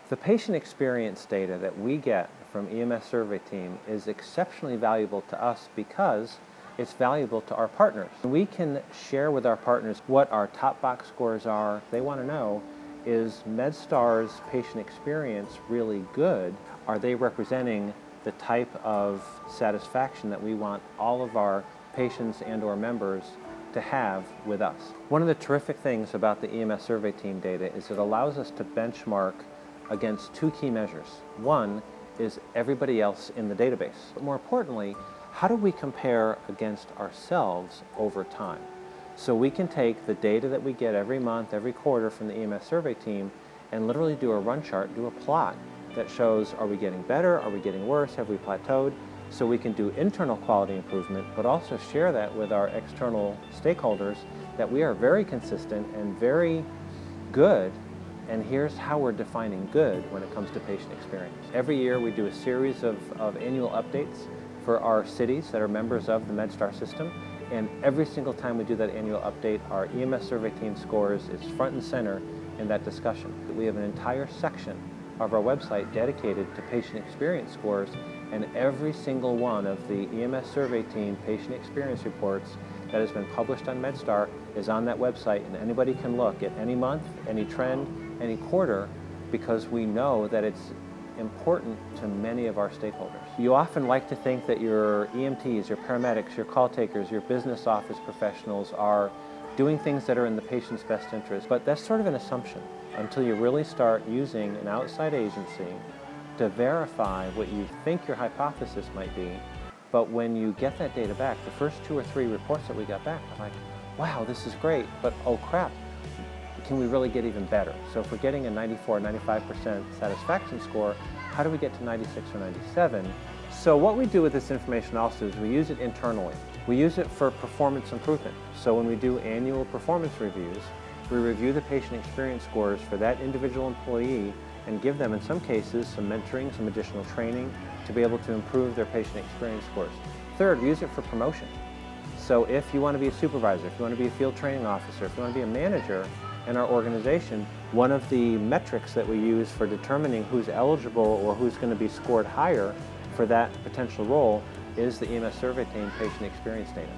The patient experience data that we get from EMS survey team is exceptionally valuable to us because it's valuable to our partners. We can share with our partners what our top box scores are. They want to know, is MedStar's patient experience really good? Are they representing the type of satisfaction that we want all of our patients and or members to have with us? One of the terrific things about the EMS survey team data is it allows us to benchmark against two key measures. One is everybody else in the database. But more importantly, how do we compare against ourselves over time? So we can take the data that we get every month, every quarter from the EMS survey team and literally do a run chart, do a plot that shows, are we getting better, are we getting worse, have we plateaued? So we can do internal quality improvement, but also share that with our external stakeholders that we are very consistent and very good. And here's how we're defining good when it comes to patient experience. Every year we do a series of annual updates for our cities that are members of the MedStar system. And every single time we do that annual update, our EMS survey team scores is front and center in that discussion. We have an entire section of our website dedicated to patient experience scores, and every single one of the EMS survey team patient experience reports that has been published on MedStar is on that website, and anybody can look at any month, any trend, any quarter, because we know that it's important to many of our stakeholders. You often like to think that your EMTs, your paramedics, your call takers, your business office professionals are doing things that are in the patient's best interest, but that's sort of an assumption until you really start using an outside agency to verify what you think your hypothesis might be. But when you get that data back, the first 2 or 3 reports that we got back, I'm like, wow, this is great, but oh crap, can we really get even better? So if we're getting a 94, 95% satisfaction score, how do we get to 96 or 97? So what we do with this information also is we use it internally. We use it for performance improvement. So when we do annual performance reviews, we review the patient experience scores for that individual employee and give them, in some cases, some mentoring, some additional training to be able to improve their patient experience scores. Third, we use it for promotion. So if you want to be a supervisor, if you want to be a field training officer, if you want to be a manager in our organization, one of the metrics that we use for determining who's eligible or who's going to be scored higher for that potential role is the EMS survey team patient experience data.